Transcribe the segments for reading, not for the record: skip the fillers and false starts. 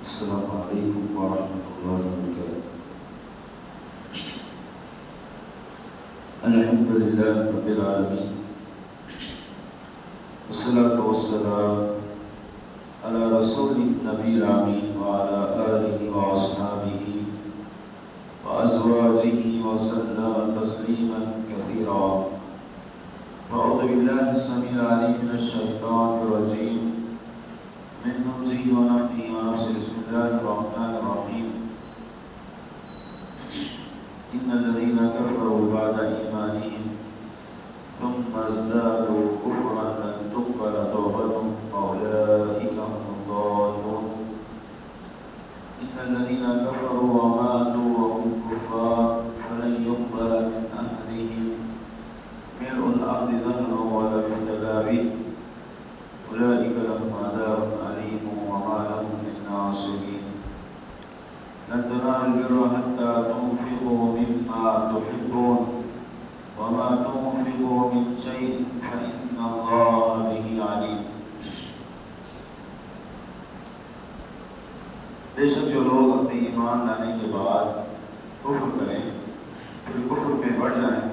السلام علیکم ورحمۃ اللہ وبرکاتہ۔ الحمد للہ رب العالمین، والصلاة والسلام علی رسول النبی الامین وعلی آلہ واصحابہ وازواجہ وسلم تسلیما کثیرا۔ اعوذ باللہ السمیع العلیم من الشیطان الرجیم، من همزه ونفخه ونفثه، بسم الله الرحمن الرحیم۔ ان الذين كفروا بعد ایمانهم ثم ازدادوا كفرا لن تقبل توبتهم فاولئك هم الضالون۔ ان الذين كفروا وماتوا وهم كفار فلن يقبل من احدهم ملء الارض ذهبا ولو افتدى به اولئك لهم عذاب عليم وما لهم من ناصرين۔ لن تنالوا البر حتى تنفقوا مما تحبون وما تنفقوا من شيء فإن الله به عليم۔ بے شک جو لوگ اپنے ایمان لانے کے بعد کفر کریں پھر کفر میں بڑھ جائیں،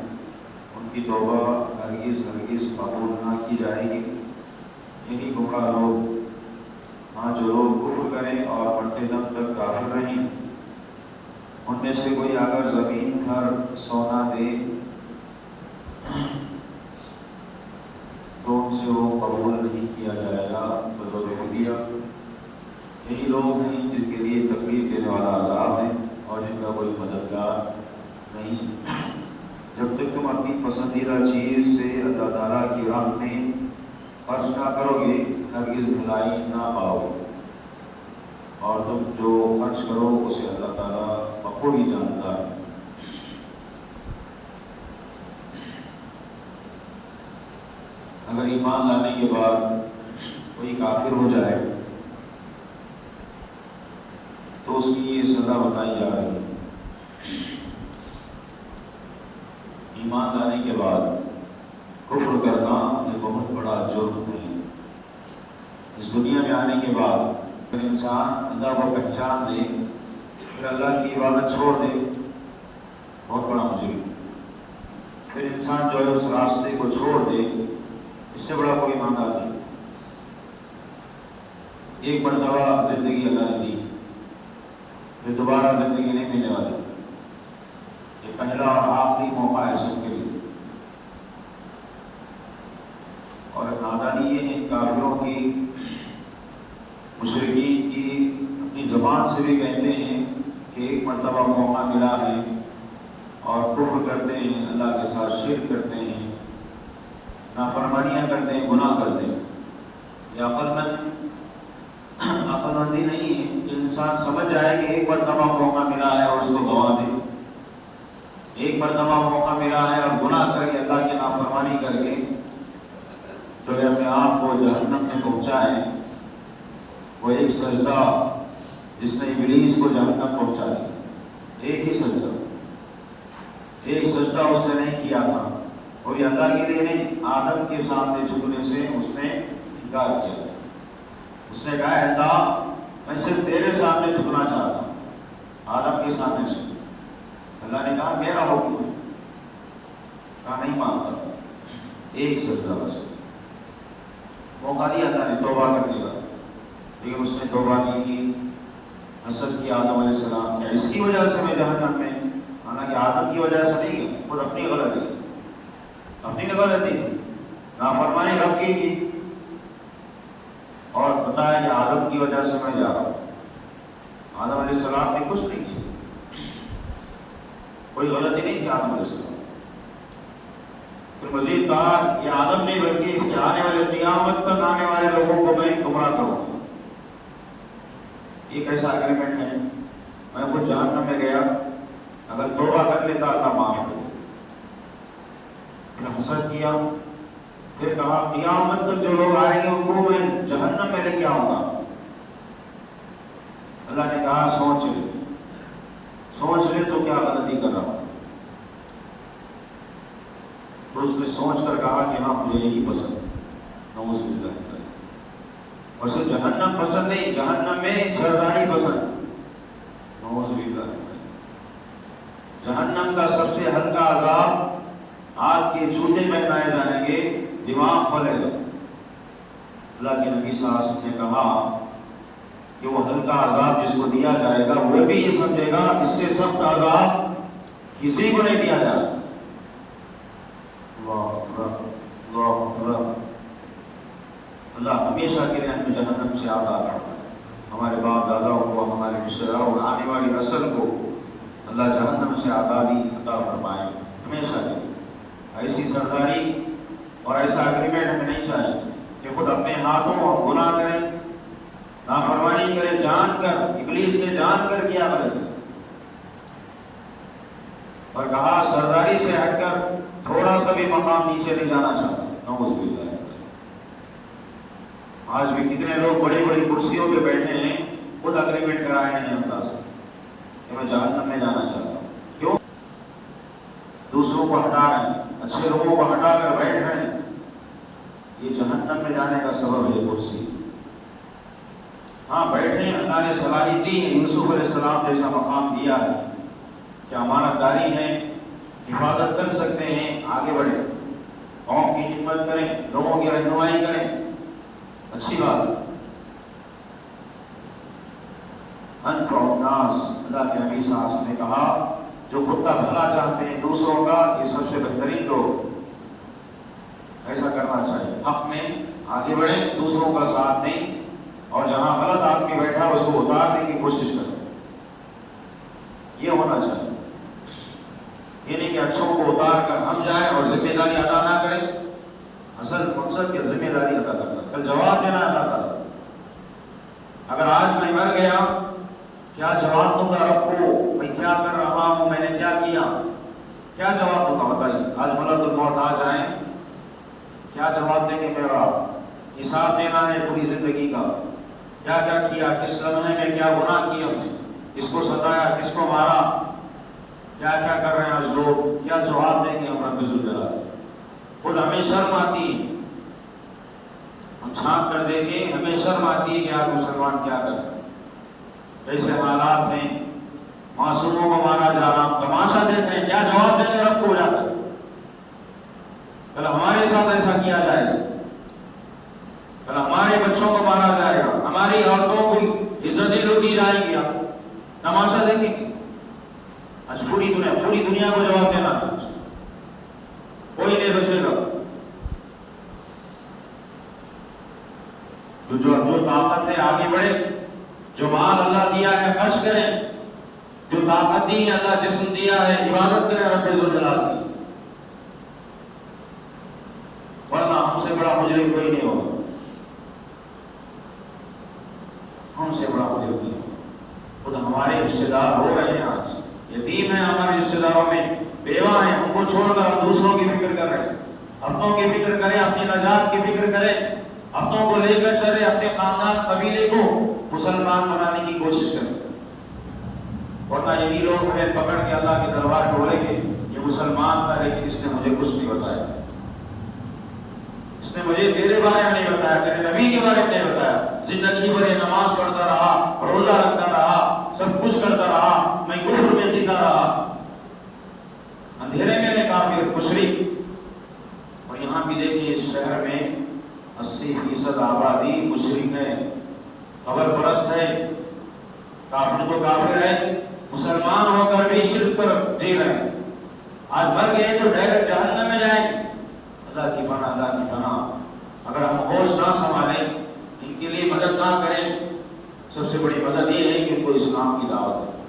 ان کی توبہ ہرگز قبول نہ کی جائے گی۔ یہی گمراہ لوگ، ہاں جو لوگ کفر کریں اور مرتے دم تک کافر رہیں، ان میں سے کوئی اگر زمین پر سونا دے تو ان سے وہ قبول نہیں کیا جائے گا بطور فدیہ۔ یہی لوگ ہیں جن کے لیے تکلیف دینے والا عذاب ہے اور جن کا کوئی مددگار نہیں۔ جب تک تم اپنی پسندیدہ چیز سے اللہ تعالیٰ کی راہ میں خرچ نہ کرو گے ہرگز بھلائی نہ پاؤ گے، اور تم جو خرچ کرو اسے اللہ تعالیٰ بخوبی جانتا ہے۔ اگر ایمان لانے کے بعد کوئی کافر ہو جائے تو اس کی یہ سزا بتائی جا رہی ہے۔ ایمان لانے کے بعد کفر کرنا یہ بہت بڑا جرم ہے۔ اس دنیا میں آنے کے بعد اگر انسان اللہ کو پہچان دے پھر اللہ کی عبادت چھوڑ دے، بہت بڑا مجرم۔ پھر انسان جو ہے اس راستے کو چھوڑ دے، اس سے بڑا کوئی مانگا نہیں۔ ایک مرتبہ زندگی اللہ نے دی، پھر دوبارہ زندگی نہیں ملنے والی۔ یہ پہلا اور آخری موقع ہے سب کے لیے۔ اور نادانی یہ ہے کافروں کی، مشرکین کی، اپنی زبان سے بھی کہتے ہیں کہ ایک مرتبہ موقع ملا ہے، اور کفر کرتے ہیں، اللہ کے ساتھ شرک کرتے ہیں، نافرمانیاں کرتے ہیں، گناہ کرتے ہیں۔ یہ عقل مندی نہیں ہے کہ انسان سمجھ جائے کہ ایک مرتبہ موقع ملا ہے اور اس کو گنوا دے۔ ایک مرتبہ موقع ملا ہے اور گناہ کر کے، اللہ کی نافرمانی کر کے جو ہے اپنے آپ کو جہنم میں پہنچائے، وہ ایک سجدہ جس نے ابلیس کو جہنم پہنچا دیا، ایک ہی سجدہ، ایک سجدہ اس نے نہیں کیا تھا، وہ بھی اللہ کے لیے نہیں، آدم کے سامنے جھکنے سے اس نے انکار کیا۔ اس نے کہا اللہ میں صرف تیرے سامنے جھکنا چاہتا ہوں، آدم کے سامنے نہیں۔ اللہ نے کہا میرا حکم ہے، کہا نہیں مانتا، ایک سجدہ بس۔ موقع دیا اللہ نے توبہ کرنے کا، لیکن اس نے توبہ نہیں کی، حسد کیا آدم علیہ السلام۔ کیا اس کی وجہ سے میں جہنم میں؟ حالانکہ آدم کی وجہ سے نہیں گیا، خود اپنی غلطی تھی، نافرمانی رب کی اور بتایا کہ آدم کی وجہ سے میں جا رہا ہوں۔ آدم علیہ السلام نے کچھ نہیں کیا، کوئی غلطی نہیں تھی آدم علیہ السلام۔ پھر مزید کہا یہ آدم نہیں بلکہ آنے والے قیامت تک آنے والے لوگوں کو میں گمراہ کروں گا۔ یہ کیسا اگریمنٹ ہے؟ میں خود جہنم میں گیا، اگر توبہ کر لیتا اللہ معاف کر دے۔ پھر حسد کیا، پھر کہا قیامت تک جو لوگ آئیں گے ان کو میں جہنم میں لے کے آؤں گا۔ اللہ نے کہا سوچ لے تو کیا غلطی کر رہا ہوں۔ تو اس نے سوچ کر کہا کہ ہاں مجھے یہی پسند ہے، نعوذ باللہ۔ اور صرف جہنم پسند نہیں، جہنم میں سرداری پسند، نعوذ باللہ۔ جہنم کا سب سے ہلکا عذاب آگ کے جوتے پہنائے جائیں گے، دماغ کھولے گا۔ اللہ کے نبی صلی اللہ علیہ وسلم نے کہا کہ وہ ہلکا عذاب جس کو دیا جائے گا وہ بھی یہ سمجھے گا اس سے سخت عذاب کسی کو نہیں دیا جائے گا۔ اللہ اکبر، اللہ اکبر۔ اللہ ہمیشہ کے لیے ہمیں جہنم سے آزاد کرتا ہے، ہمارے باپ داداؤں کو، ہمارے رشتہ داروں کو، آنے والی نسل کو اللہ جہنم سے آزادی عطا فرمائے ہمیشہ کے لیے۔ ایسی سرداری اور ایسا اگریمنٹ ہمیں نہیں چاہیے کہ خود اپنے ہاتھوں گناہ کریں، نافرمانی کریں، جان کر، ابلیس نے جان کر کیا غلط ہے، اور کہا سرداری سے ہٹ کر تھوڑا سا بھی مقام نیچے نہیں جانا چاہتا، نعوذ باللہ۔ آج بھی کتنے لوگ بڑی بڑی کرسیوں پہ بیٹھے ہیں، خود اگریمنٹ کرائے ہیں اللہ سے کہ میں جہنم میں جانا چاہتا ہوں۔ کیوں؟ دوسروں کو ہٹا رہے ہیں، اچھے لوگوں کو ہٹا کر بیٹھ رہے ہیں، یہ جہنم میں جانے کا سبب ہے کرسی۔ ہاں بیٹھے ہیں، اللہ نے صلاحیت دی ہے، یوسف علیہ السلام جیسا مقام دیا ہے کہ امانت داری ہے، حفاظت کر سکتے ہیں، آگے بڑھیں، قوم کی خدمت کریں، لوگوں کی رہنمائی کریں، اچھی بات۔ انفع الناس، اللہ کے نبی صلی اللہ علیہ وسلم نے کہا جو خود کا بھلا چاہتے ہیں دوسروں کا، یہ سب سے بہترین لوگ، ایسا کرنا چاہیے، حق میں آگے بڑھیں، دوسروں کا ساتھ دیں، اور جہاں غلط آدمی بیٹھا اس کو اتارنے کی کوشش کریں، یہ ہونا چاہیے۔ یہ نہیں کہ اچھوں کو اتار کر ہم جائیں اور ذمہ داری ادا نہ کریں۔ اصل مقصد کیا؟ ذمہ داری ادا کرنا، کل جواب دینا ادا کرنا۔ اگر آج میں مر گیا کیا جواب دوں گا رب کو؟ میں کیا کر رہا ہوں، میں نے کیا کیا، کیا جواب دوں گا؟ بتائیے، آج ملک الموت آ جائیں، کیا جواب دیں گے؟ میرا حساب دینا ہے پوری زندگی کا، کیا کیا کیا، کس لمحے میں کیا گناہ کیا، کس کو ستایا، کس کو مارا، کیا کیا کر رہے ہیں آج لوگ، کیا جواب دیں گے ہم رب ذوالجلال؟ خود ہمیں شرم آتی ہے، ہم چھانک کر دیکھیں، ہمیں شرم آتی ہے کہ آپ مسلمان کیا کر رہے ہیں، کیسے حالات ہیں، معصوموں کو مارا جا رہا، تماشا دیکھ رہے ہیں، کیا جواب دیں گے رب کو جا کر؟ کل ہمارے ساتھ ایسا کیا جائے گا، کل ہمارے بچوں کو مارا جائے گا، ہماری عورتوں کو عزتیں لوٹی جائیں گی، تماشا دیکھیں گے۔ آج پوری دنیا کو جواب دینا ہے، کوئی نہیں بچے گا۔ جو طاقت ہے آگے بڑھے، جو مال اللہ دیا ہے خرچ کریں، جو طاقت دی ہے اللہ جسم دیا ہے عبادت کریں رب ذوالجلال کی، ورنہ ہم سے بڑا مجرم کوئی نہیں ہوگا، ہم سے بڑا مجرم نہیں ہوگا۔ خود ہمارے رشتے دار ہو رہے ہیں، آج یتیم ہیں ہمارے رشتے داروں میں، بیوہ ہیں، ان کو چھوڑ کر ہم دوسروں کی فکر کر رہے ہیں۔ اپنوں کی فکر کریں، اپنی نجات کی فکر کریں، اپنوں کو لے کر چلے، اپنے خاندان قبیلے کو مسلمان بنانے کی کوشش کریں، ورنہ یہی لوگ ہمیں پکڑ کے اللہ کے دربار میں بولیں گے یہ مسلمان تھا لیکن اس نے مجھے کچھ نہیں بتایا، اس نے مجھے تیرے بارے میں نہیں بتایا، تیرے نبی کے بارے میں نہیں بتایا، زندگی بھر یہ نماز پڑھتا رہا، روزہ رکھتا رہا، سب کچھ کرتا رہا، میں کفر میں جیتا رہا، اندھیرے میں ہے کافر مشرک۔ اور یہاں بھی دیکھیں اس شہر میں 80% آبادی مشرک ہے، قبر پرست ہے، کافر تو کافر ہے، مسلمان ہو کر بھی شرک پر جی رہے ہیں، آج مر گئے تو ڈائریکٹ جہنم میں جائیں گے۔ اللہ کی پناہ، اللہ کی پناہ۔ اگر ہم ہوش نہ سنبھالیں، ان کے لیے مدد نہ کریں، سب سے بڑی مدد یہ ہے کہ ان کو اسلام کی دعوت ہے۔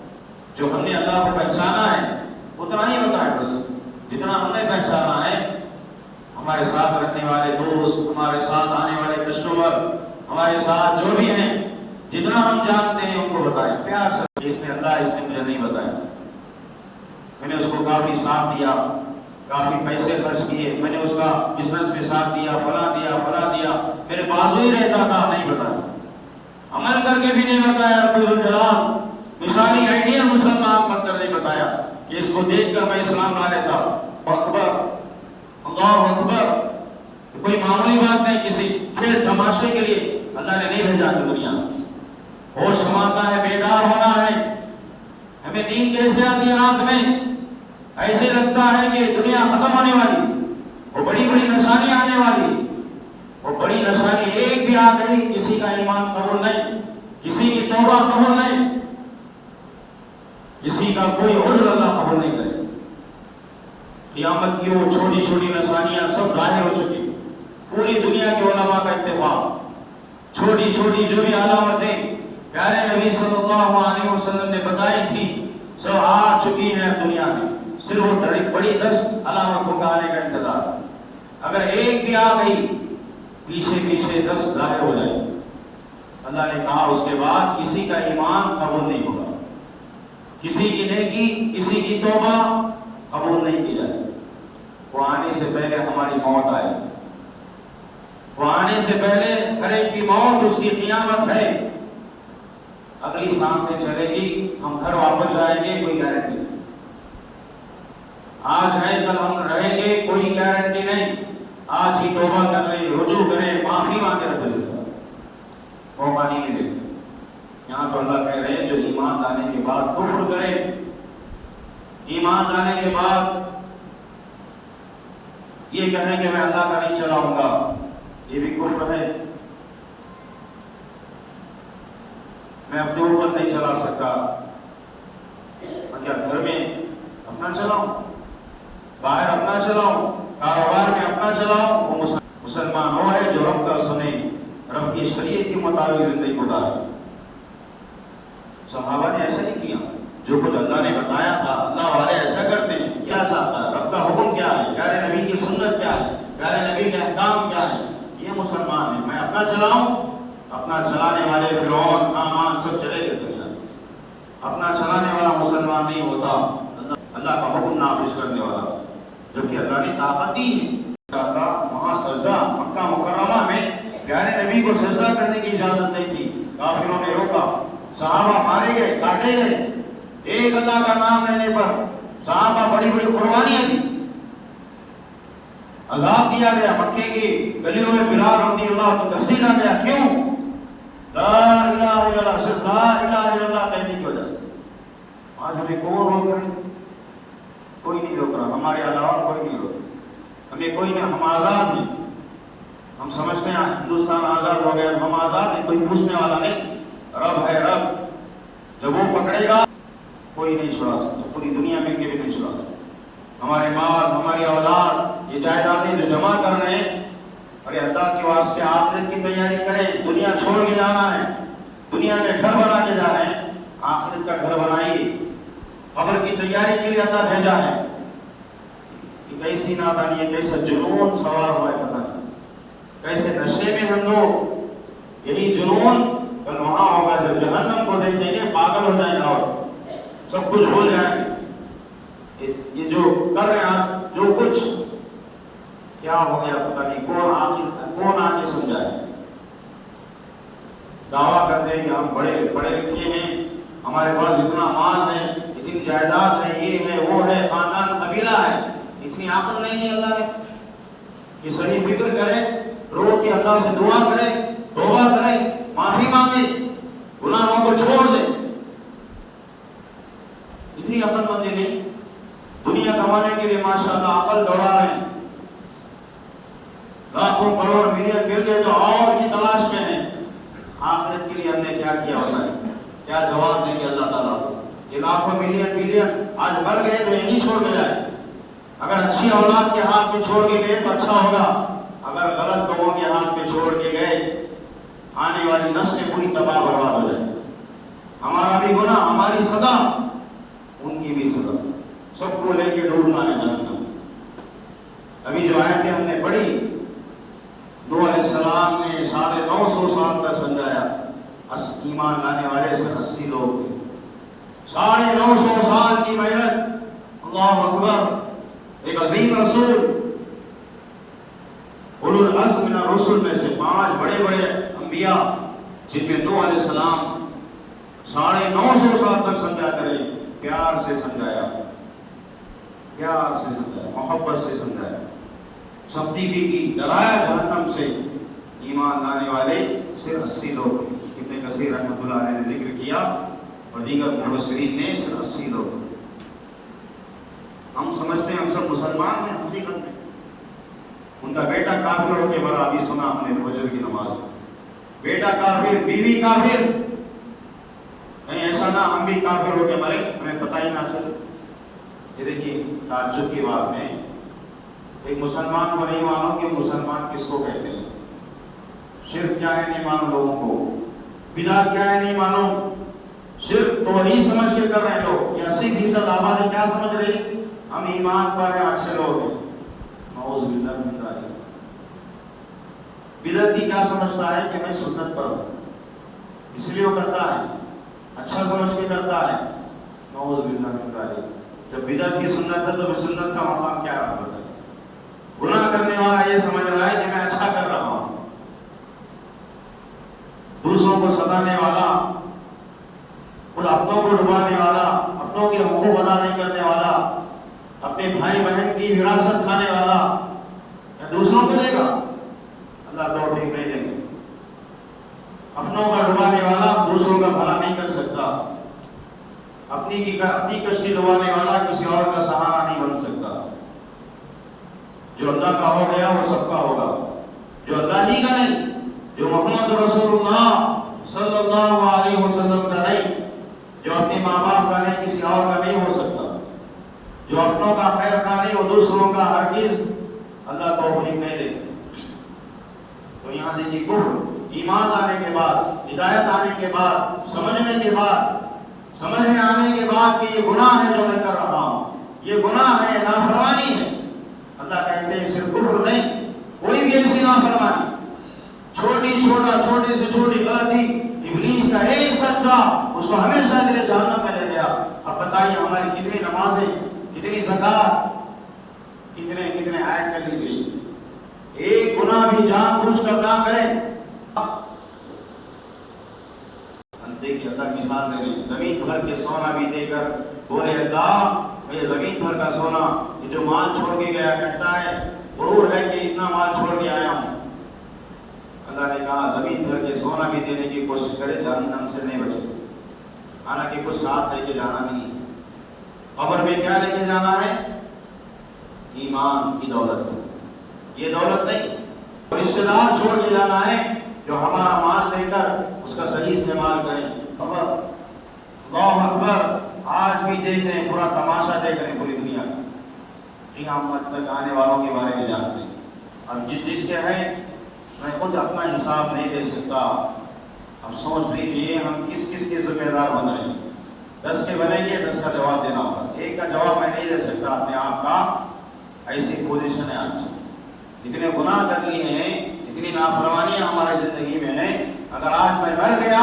جو ہم نے اللہ کو پہچانا ہے اتنا ہی بتائیں، بس جتنا ہم نے پہچانا ہے، ہمارے ساتھ رہنے والے دوست، ہمارے ساتھ آنے والے کسٹمر، ہمارے ساتھ جو بھی ہیں، جتنا ہم جانتے ہیں ان کو بتائیں پیار سے۔ اس نے مجھے نہیں بتایا، میں نے اس کو کافی ساتھ دیا، کافی پیسے خرچ کیے، میں نے اس کا بزنس میں ساتھ دیا، فلاں دیا، میرے بازو ہی رہتا تھا، نہیں بتایا، عمل کر کے بھی نہیں بتایا رب ذوالجلال، مثالی آئیڈیا مسلمان بن کر نہیں بتایا کہ اس کو دیکھ کر میں اسلام لا لیتا۔ اکبر، اللہ اکبر، کوئی معمولی بات نہیں، کسی کھیل تماشے کے لیے اللہ نے نہیں بھیجا کہ دنیا ہوش سنبھالنا ہے، بیدار ہونا ہے. ہمیں نیند کیسے آتی ہے رات میں؟ ایسے لگتا ہے کہ دنیا ختم ہونے والی، وہ بڑی بڑی نشانیاں آنے والی. وہ بڑی نشانی ایک بھی آ گئی، کسی کا ایمان قبول نہیں، کسی کی توبہ قبول نہیں، کسی کا کوئی عذر اللہ قبول نہیں کرے. قیامت کی وہ چھوٹی چھوٹی نشانیاں سب ظاہر ہو چکی. پوری دنیا کے علماء کا اتفاق، چھوٹی چھوٹی جو بھی علامتیں پیارے نبی صلی اللہ علیہ وسلم نے بتائی تھی سب آ چکی ہیں دنیا میں. صرف وہ بڑی 10 علامتوں کا آنے کا انتظار. اگر ایک بھی آ گئی پیچھے پیچھے 10 ظاہر ہو جائے. اللہ نے کہا اس کے بعد کسی کا ایمان قبول نہیں ہوگا، کسی کی نیکی، کسی کی توبہ قبول نہیں کی جائے. وہ آنے سے پہلے ہماری موت آئے، وہ آنے سے پہلے ہر ایک کی موت اس کی قیامت ہے. اگلی سانسیں چلے گی، ہم گھر واپس جائیں گے، کوئی گارنٹی نہیں. آج ہے کل ہم رہیں گے، کوئی گارنٹی نہیں. آج ہی توبہ کر لیں، رجوع کریں، معافی مانگے رب سے، موقع نہیں ملے. یہاں تو اللہ کہہ رہے ہیں جو ایمان لانے کے بعد کفر کرے، ایمان لانے کے بعد یہ کہیں کہ میں اللہ کا نہیں چلاؤں گا، یہ بھی کفر ہے. میں اپنے اوپر نہیں چلا سکتا، میں کیا گھر میں اپنا چلاؤں، باہر اپنا چلاؤں، کاروبار میں اپنا چلاؤں. وہ مسلمان وہ ہے جو رب کا سنے، رب کی شریعت کے مطابق زندگی گزارے. صحابہ نے ایسا نہیں کیا. جو کچھ اللہ نے بتایا تھا اللہ والے ایسا کرتے ہیں. کیا چاہتا ہے رب کا حکم کیا ہے، پیارے نبی کی سنت کیا ہے، پیارے نبی کے احکام کیا ہے، یہ مسلمان ہے. میں اپنا چلاؤں، اپنا چلانے والے فرعون، حامان سب چلے گئے دنیا. اپنا چلانے والا مسلمان نہیں ہوتا، اللہ کا حکم نافذ کرنے والا، جبکہ اللہ نے طاقت دی ہے. وہاں سجدہ مکہ مکرمہ میں پیارے نبی کو سجدہ کرنے کی اجازت نہیں تھی. کافروں نے روکا، صحابہ مارے گئے، کاٹے گئے. ایک اللہ کا نام لینے پر صحابہ بڑی بڑی قربانیاں دی، عذاب دیا گیا. مکے کی گلیوں میں بلال رضی اللہ کو گھسیٹا گیا. کیوں؟ لا الہ الا اللہ، صرف لا الہ الا اللہ کہنے کی وجہ سے. آج ہمیں کون روک رہے؟ کوئی نہیں روک رہا، ہمارے علاوہ کوئی نہیں روک رہا. ہمیں کوئی نہیں، ہم آزاد ہیں. ہم سمجھتے ہیں ہندوستان آزاد ہو گیا، ہم آزاد ہیں، کوئی پوچھنے والا نہیں. رب ہے رب، جب وہ پکڑے گا کوئی نہیں چھڑا سکتا، پوری دنیا میں بھی نہیں چھڑا سکتا. ہمارے مال، ہماری اولاد، یہ جائیدادیں جو جمع کر رہے ہیں، ارے اللہ کے واسطے آخرت کی تیاری کریں. دنیا چھوڑ کے جانا ہے، دنیا میں گھر بنا کے جا رہے ہیں، آخرت کا گھر بنائیے. قبر کی تیاری کے لیے اللہ بھیجا ہے. کہ کیسی نادانی ہے، کیسا جنون سوار ہوا ہے پتہ نہیں، کیسے نشے میں ہم لوگ. یہی جنون کل وہاں ہوگا جب جہنم کو دیکھیں گے، پاگل ہو جائیں گے اور سب کچھ بھول جائیں گے. یہ جو کر رہے ہیں آج، جو کچھ کیا ہو گیا پتہ نہیں. کون آ کے سمجھائے؟ دعویٰ کرتے ہیں کہ ہم پڑھے لکھے ہیں، ہمارے پاس اتنا مال ہے، اتنی جائیداد ہے، یہ ہے وہ ہے، خاندان قبیلہ ہے. اتنی عقل نہیں دی اللہ نے کہ صحیح فکر کرے، رو کے اللہ سے دعا کرے، توبہ کرے، معافی مانگے، گناہوں کو چھوڑ دے. اتنی عقل مندی نہیں. دنیا کمانے کے لیے ماشاءاللہ عقل دوڑا رہے ہیں، لاکھوں کروڑ ملین مل گئے تو اور کی تلاش میں ہیں. آخرت کے لیے ہم نے کیا کیا ہوتا ہے؟ کیا جواب دیں گے اللہ تعالیٰ کو؟ یہ لاکھوں ملین آج مر گئے تو یہیں چھوڑ کے جائے. اگر اچھی اولاد کے ہاتھ میں چھوڑ کے گئے تو اچھا ہوگا، اگر غلط لوگوں کے ہاتھ میں چھوڑ کے گئے آنے والی نسلیں پوری تباہ برباد ہو جائے. ہمارا بھی گناہ، ہماری سزا، ان کی بھی سزا، سب کو لے کے ڈوبنا ہے جہنم. ابھی جو آیتیں ہم نے پڑھی، نوح علیہ السلام نے 950 سال تک سمجھایا. ایمان لانے والے سے 80 لوگ تھے. 950 سال کی محنت، اللہ اکبر. ایک عظیم رسول، اولو العزم من الرسل میں سے 5 بڑے بڑے انبیاء، جن میں نوح علیہ السلام 950 سال تک سمجھا کرے، پیار سے سمجھایا، پیار سے سمجھایا، محبت سے سمجھایا، سختی بھی کی، ڈرایا جہنم سے. ایمان لانے والے صرف 80 لوگ تھے. ابن کثیر رحمۃ اللہ علیہ نے ذکر کیا اور دیگر مفسرین نے صرف 80 لوگ. ہم سمجھتے ہیں ہم سب مسلمان ہیں، حقیقت میں ان کا بیٹا کافر ہو کے مرا. ابھی سنا ہم نے فجر کی نماز میں، بیٹا کافر، بیوی کافر. کہیں ایسا نہ ہم بھی کافر ہو کے مرے، ہمیں پتہ ہی نہ چلے. یہ دیکھیے تعجب کی بات ہے، ایک مسلمان کو نہیں مانو کہ مسلمان کس کو کہتے ہیں. شرک کیا ہے نہیں مانو لوگوں کو، بدعت کیا ہے نہیں مانو. شرک توحید سمجھ کے کر رہے ہیں لوگ. یہ 80% آبادی کیا سمجھ رہی؟ ہم ایمان پر ہیں، اچھے لوگ ہیں. نعوذ باللہ من ذالک. بدعتی کیا سمجھتا ہے کہ میں سنت پر ہوں، اس لیے وہ کرتا ہے، اچھا سمجھ کے کرتا ہے. نعوذ باللہ من ذالک. جب بدعت کی سنت ہے تو میں سنت کا مقام کیا رہا ہے؟ گناہ کرنے والا یہ سمجھ رہا ہے کہ میں اچھا کر رہا ہوں. دوسروں کو ستانے والا، خود اپنوں کو ڈبانے والا، اپنوں کے حقوق ادا نہیں کرنے والا، اپنے بھائی بہن کی وراثت کھانے والا، یا دوسروں کو دے گا؟ اللہ توفیق نہیں دیں گے. اپنوں کا ڈبانے والا دوسروں کا بھلا نہیں کر سکتا. اپنی کشتی ڈبانے والا کسی اور کا سہارا نہیں بن سکتا. جو اللہ کا ہو گیا وہ سب کا ہوگا. جو اللہ ہی کا نہیں، جو محمد رسول اللہ صلی اللہ علیہ وسلم کا نہیں، جو اپنے ماں باپ کا نہیں، کسی اور کا نہیں ہو سکتا. جو اپنوں کا خیر خواہ نہیں، وہ دوسروں کا ہرگز اللہ توفیق نہیں دے. تو یہاں دیکھیے کفر، ایمان لانے کے بعد، ہدایت آنے کے بعد، سمجھنے کے بعد، سمجھ میں آنے کے بعد کہ یہ گناہ ہے جو میں کر رہا ہوں، یہ گناہ ہے، نافرمانی ہے. اللہ کہتے ہیں صرف کفر نہیں، کوئی بھی ایسی نافرمانی، چھوٹی سے چھوٹی غلطی، ابلیس کا ایک سجدہ اس کو ہمیشہ کے لیے جہنم میں لے گیا. اب بتائیے ہماری کتنی نمازیں، کتنی زکات، کتنے عائد کر لیجیے. ایک گناہ بھی جان بوجھ کر نہ کریں. دیکھیے اللہ مثال دے رہے ہیں، زمین بھر کے سونا بھی دے کر بولے اللہ یہ زمین بھر کا سونا، یہ جو مال چھوڑ کے گیا، کہتا ہے غرور ہے کہ اتنا مال چھوڑ کے آیا ہوں. اللہ نے کہا زمین بھر کے سونا بھی دینے کی کوشش کرے، جہنم سے نہیں بچے. حالانکہ کچھ ساتھ لے کے جانا نہیں ہے. قبر میں کیا لے کے جانا ہے؟ ایمان کی دولت. یہ دولت نہیں، رشتے دار چھوڑ کے جانا ہے جو ہمارا مال لے کر اس کا صحیح استعمال کریں. اللہ اکبر. آج بھی دیکھ رہے ہیں، پورا تماشا دیکھ رہے ہیں پوری دنیا کا. قیامت تک آنے والوں کے بارے میں جانتے ہیں. اب جس کے ہیں میں خود اپنا حساب نہیں دے سکتا. اب سوچ لیجئے ہم کس کے ذمہ دار بن رہے ہیں. 10 کے بنیں گے، 10 کا جواب دینا ہوگا. ایک کا جواب میں نہیں دے سکتا اپنے آپ کا. ایسی پوزیشن ہے آج. اتنے گناہ کر لیے ہیں، اتنی نافرمانیاں ہماری زندگی میں ہیں. اگر آج میں مر گیا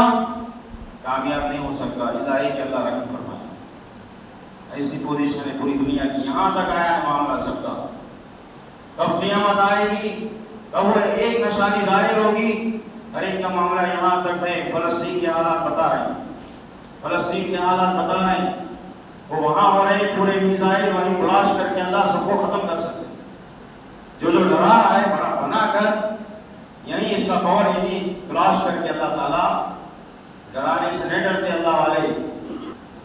کامیاب نہیں ہو سکتا، الہی کہ اللہ رحم فرمائے. ایسی پوزیشن ہے پوری دنیا کی. یہاں تک آیا ہے معاملہ سب کا. کب قیامت آئے گی، کب وہ ایک نشانی ظاہر ہوگی، ہر ایک کا معاملہ یہاں تک ہے. فلسطین کے حالات بتا رہے ہیں، فلسطین کے حالات بتا رہے ہیں. وہ وہاں ہو رہے پورے میزائل وہیں بلاش کر کے اللہ سب کو ختم کر سکتے. جو ڈرا رہا ہے بنا کر یہیں اس کا پاور یہیں بلاش کر کے اللہ تعالیٰ ڈرانے سے نہیں ڈرتے. اللہ والے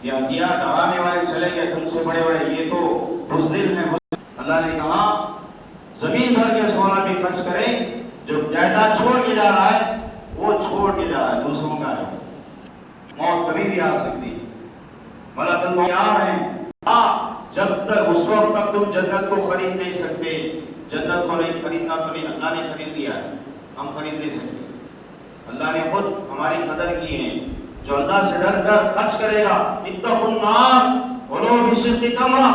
یہ ہتھیار ڈرانے والے چلے گئے تم سے بڑے بڑے، یہ تو بزدل ہیں. اللہ نے کہا زمین بھر کے سونا بھی خرچ کریں، جو جائیداد چھوڑ کے جا رہا ہے وہ چھوڑ کے جا رہا ہے، دوسروں کا ہے. موت کبھی بھی آ سکتی. ملک الموت تیار ہیں. جب تک اس وقت تک تم جنت کو خرید نہیں سکتے. جنت کو نہیں خریدنا تو نہیں، اللہ نے خرید لیا ہے، ہم خرید نہیں سکتے. اللہ نے خود ہماری قدر کی ہے. جو اللہ سے ڈر کر خرچ کرے گا، اتقوا النار ولو بشق تمرہ.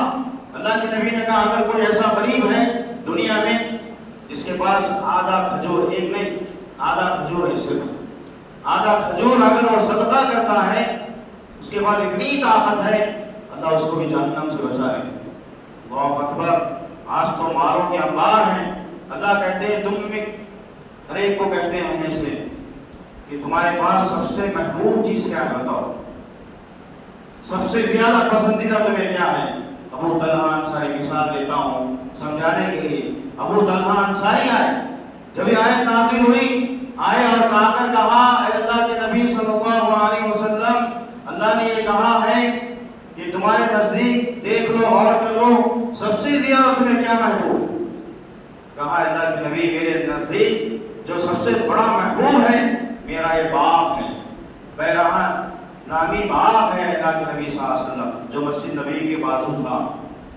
اللہ کے نبی نے کہا اگر کوئی ایسا غریب ہے دنیا میں جس کے پاس آدھا کھجور، ایک نہیں آدھا کھجور ہے، صرف آدھا کھجور اگر وہ صدقہ کرتا ہے، اس کے بعد اتنی طاقت ہے اللہ اس کو بھی جہنم سے بچا لے. اللہ اکبر. آج تو مالوں کے انبار ہیں. اللہ کہتے ہیں تم میں ہر ایک کو کہتے ہیں ہم میں سے کہ تمہارے پاس سب سے محبوب چیز کیا ہے بتاؤ، سب سے زیادہ پسندیدہ تمہیں کیا ہے. ابو طلحہ انصاری مثال دیتا ہوں سمجھانے کے لیے. ابو طلحہ انصاری آئے، جب یہ آیت نازل ہوئی آئے اور آ کر کہا اے اللہ کے نبی صلی اللہ علیہ وسلم، اللہ نے یہ کہا ہے کہ تمہارے نزدیک دیکھ لو اور کر لو سب سے زیادہ تمہیں کیا محبوب؟ کہا اللہ کے نبی میرے نزدیک جو سب سے بڑا محبوب ہے میرا یہ باغ ہے، بیرحان نامی باغ ہے اللہ کے نبی صلی اللہ علیہ وسلم، جو مسجد نبی کے بازو تھا،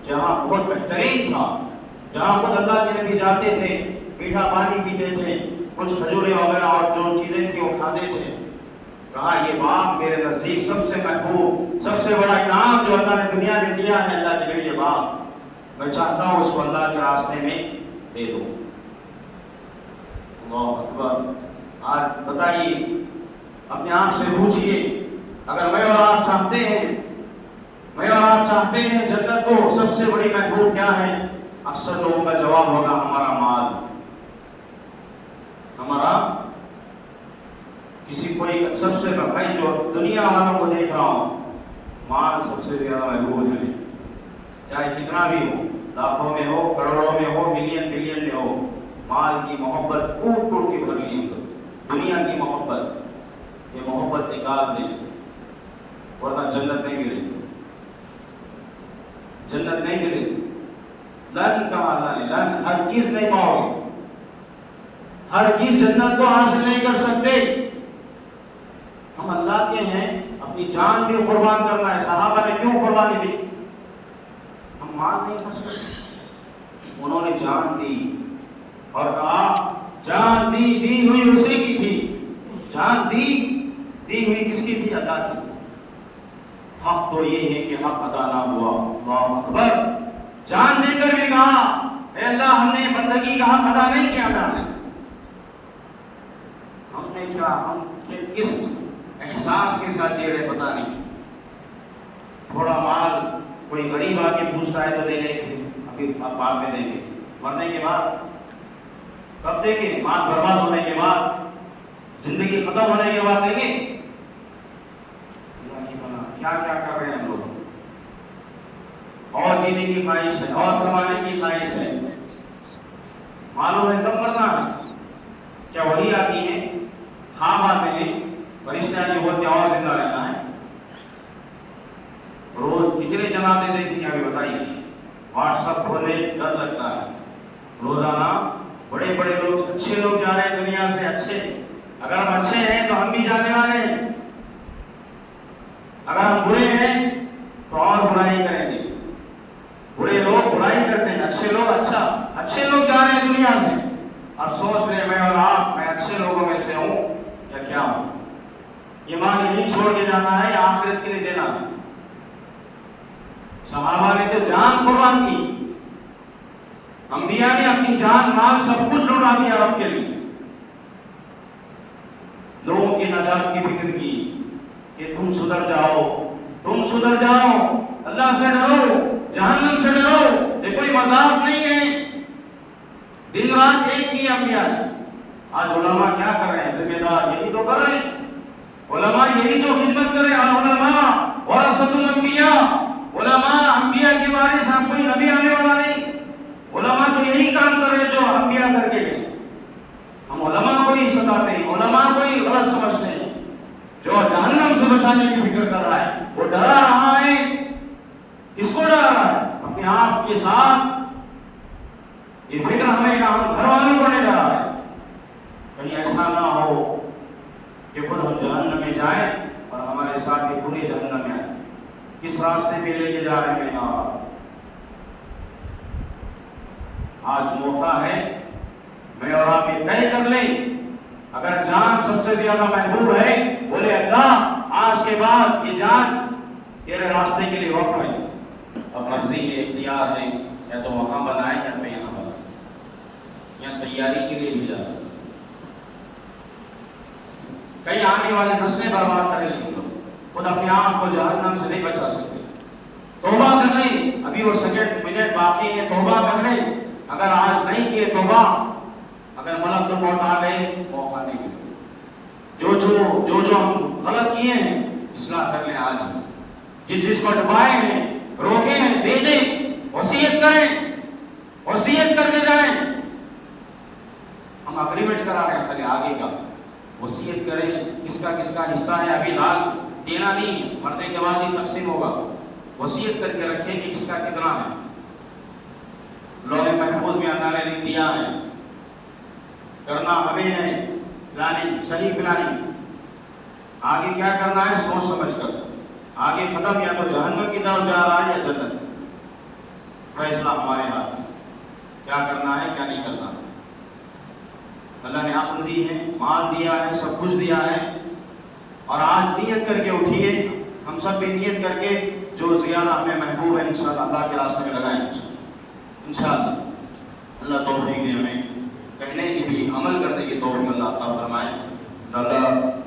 جہاں بہت بہترین تھا، جہاں خود اللہ کے نبی جاتے تھے، میٹھا پانی پیتے تھے، کچھ کھجورے وغیرہ اور جو چیزیں تھیں وہ کھاتے تھے۔ کہا یہ باغ میرے نزدیک سب سے محبوب، سب سے بڑا انعام جو اللہ نے دنیا میں دیا ہے اللہ کے نبی، یہ باغ میں چاہتا ہوں اس کو اللہ کے راستے میں دے دو۔ اللہ اکبر۔ آج بتائیے، اپنے آپ سے پوچھئے، اگر میں اور آپ چاہتے ہیں جنت کو سب سے بڑی محبوب کیا ہے؟ اکثر لوگوں کا جواب ہوگا ہمارا مال، ہمارا کسی کوئی سب سے بھائی جو دنیا والوں کو دیکھ رہا ہوں، مال سب سے زیادہ محبوب ہے، چاہے کتنا بھی ہو، لاکھوں میں ہو، کروڑوں میں ہو، ملین بلین میں ہو، مال کی محبت کوٹ کوٹ کے بھر لی، دنیا کی محبت، یہ محبت نکال دیں ورنہ جنت نہیں ملے گی، جنت نہیں ملے گی۔ لن کہا اللہ نے، لن ہرگز نہیں پاؤ گے، ہرگز جنت کو حاصل نہیں کر سکتے۔ ہم اللہ کے ہیں، اپنی جان بھی قربان کرنا ہے، صحابہ نے کیوں قربانی دی؟ ہم مال نہیں خرچ کر سکتے، انہوں نے جان دی اور کہا جان دی ہوئی اسی کی تھی، جان دی ہوئی کس کی تھی؟ اللہ کی تھی۔ حق تو یہ ہے کہ حق ادا نہ ہوا، اللہ اکبر، جان دے کر بھی کہا اے اللہ ہم نے بندگی کا حق ادا نہیں کیا، ہم نے کیا، ہم کس احساس کے ساتھ جی رہے پتہ نہیں۔ تھوڑا مال کوئی غریب آ کے پوچھتا ہے تو دے دیں گے، ابھی بعد میں دیں گے، مرنے کے بعد کب دیں گے؟ مال برباد ہونے کے بعد، زندگی ختم ہونے کے بعد دیں گے؟ کیا کیا کر رہے ہیں ہم لوگ، اور جینے کی خواہش ہے، اور کمانے کی خواہش ہے، معلوم ہے کب مرنا ہے؟ کیا وہی آتی ہیں، خواب آتے ہیں، فرشتے آ کے بولتے اور زندہ رہنا ہے؟ روز کتنے جنازے دیکھیں گے ابھی بتائیے، واٹس ایپ کھولنے ڈر لگتا ہے، روزانہ بڑے بڑے لوگ، اچھے لوگ جا رہے ہیں دنیا سے، اچھے، اگر ہم اچھے ہیں تو ہم بھی جانے والے ہیں، اگر ہم برے ہیں تو اور برائی کریں گے، برے لوگ برائی کرتے ہیں، اچھے لوگ اچھے لوگ جا رہے ہیں دنیا سے، اب سوچ رہے میں اور آپ، میں اچھے لوگوں میں سے ہوں یا کیا ہوں؟ یہ مال یہیں چھوڑ کے جانا ہے یا آخرت کے لیے دینا ہے؟ صحابہ نے تو جان قربان کی، انبیاء نے اپنی جان مال سب کچھ لوٹا دیا رب کے لیے، لوگوں کی نجات کی فکر کی کہ تم سدھر جاؤ، اللہ سے ڈرو، جہنم سے ڈرو، یہ کوئی مذاق نہیں ہے، دن رات ایک ہی انبیاء ہے۔ آج علماء کیا کر رہے ہیں؟ ذمہ دار یہی تو کر رہے ہیں، علماء یہی تو خدمت کر رہے ہیں، علماء ورثۃ الانبیاء، علماء انبیاء کے وارث ہیں، کوئی نبی آنے والا نہیں، علماء تو یہی کام کر رہے ہیں جو انبیاء کر کے گئے۔ ہم علماء کو ہی ستاتے ہیں، علماء کو ہی غلط سمجھتے ہیں، جو جہنم سے بچانے کی فکر کر رہا ہے وہ ڈرا رہا ہے، کس کو ڈرا رہا ہے؟ اپنے آپ کے ساتھ، یہ فکر ہمیں ہم گھر والوں کو نہیں ڈرا رہے، کہیں ایسا نہ ہو کہ خود ہم جہنم میں جائیں اور ہمارے ساتھ یہ پورے جہنم میں آئے۔ کس راستے پہ لے کے جا رہے ہیں آپ؟ آج موقع ہے میں اور آپ یہ طے کر لیں، اگر جان سب سے زیادہ محبوب ہے، بولے اللہ آج کے بعد یہ جان تیرے راستے کے لیے وقف ہے، اب مرضی ہے، اختیار ہے، یا تو وہاں بنائے یا تو یہاں بنائے، یا تیاری کے لیے بھی جائے، کئی آنے والی نسلیں برباد کریں گے لوگ، خود اپنے آپ کو جہنم سے نہیں بچا سکتے۔ توبہ کر لیں، ابھی وہ سیکنڈ منٹ باقی ہے، توبہ کر لیں، اگر آج نہیں کیے توبہ، اگر ملک الموت آ گئے موقع نہیں ملے، جو ہم غلط کیے ہیں اصلاح کر لیں آج، جس کو ڈبائے ہیں، روکے ہیں، دے دیں، وصیت کریں، وصیت کر کے جائیں۔ ہم اگریمنٹ کرا رہے ہیں خالی آگے کا، وصیت کریں کس کا حصہ ہے. ابھی لال دینا نہیں ہے، مرنے کے بعد ہی تقسیم ہوگا. وصیت کر کے رکھیں کہ کس کا کتنا ہے. لوح محفوظ میں اللہ نے لکھ دیا ہے. کرنا ہمیں ہے پلاننگ، صحیح پلاننگ. آگے کیا کرنا ہے سوچ سمجھ کر. آگے ختم یا تو جہنم کی طرف جا رہا ہے یا جنت. فیصلہ ہمارے ہاتھ میں، کیا کرنا ہے کیا نہیں کرنا. اللہ نے عقل دی ہے، مال دیا ہے، سب کچھ دیا ہے. اور آج نیت کر کے اٹھیے، ہم سب بھی نیت کر کے جو زیادہ ہمیں محبوب ہے انشاءاللہ اللہ کے راستے میں لگائیں انشاءاللہ. اللہ توفیق دے ہمیں کہنے کی بھی عمل کرنے کی توفیق اللہ عطا فرمائے. اللہ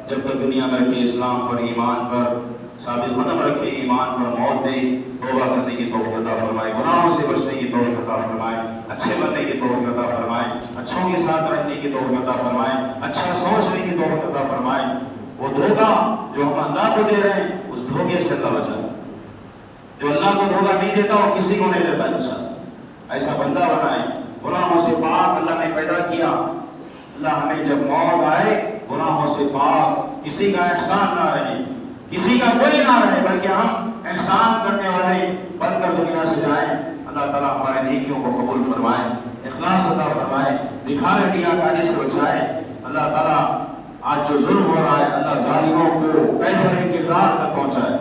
جب تک دنیا میں رکھے اسلام پر ایمان پر ثابت قدم رکھے، ایمان پر موت دے، توبہ کرنے کی توفیق عطا فرمائے، گناہوں سے بچنے کی توفیق عطا فرمائے، اچھے بننے کی توفیق عطا فرمائے، اچھوں کے ساتھ رہنے کی توفیق عطا فرمائے، اچھا سوچنے کی توفیق عطا فرمائے. وہ دھوکہ جو ہم اللہ کو دے رہے ہیں اس دھوکے سے اللہ بچائے. جو اللہ کو دھوکہ نہیں دیتا وہ کسی کو نہیں دیتا انشاءاللہ. ایسا بندہ بنائے. گناہوں سے پاک اللہ نے پیدا کیا. اللہ ہمیں جب موت آئے گناہوں سے پاک، کسی کا احسان نہ رہے، کسی کا کوئی نہ رہے، بلکہ ہم احسان کرنے والے بن کر دنیا سے جائیں. اللہ تعالیٰ ہمارے نیکیوں کو قبول فرمائے، اخلاص عطا فرمائے، دکھانے ریا کاری سے بچائے. اللہ تعالیٰ آج جو ظلم ہو رہا ہے اللہ ظالموں کو کیفر کردار تک پہنچائے،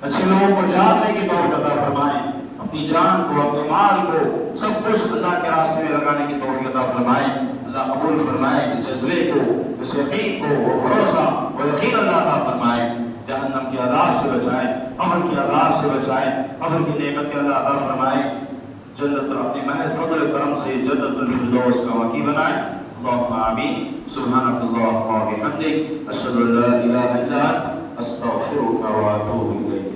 اچھے لوگوں کو جاننے کی توفیق عطا فرمائے. اپنی جان کو، اپنے مال کو، سب کچھ اللہ کے راستے میں لگانے کی توفیق عطا فرمائے. اللہ قبول فرمائے اس جذبے کو، اس یقین کو، وہ بھروسہ وہ یقین اللہ عطا فرمائے. جہنم کے عذاب سے بچائے، قبر کے عذاب سے بچائے، قبر کی نعمت کے اللہ عطا فرمائے. جنت اپنے محض فضل کرم سے جنت الفردوس کا وکیل بنائے. اللهم آمین. سبحانك اللهم وبحمدك، اشهد ان لا اله الا انت، استغفرك واتوب الیک.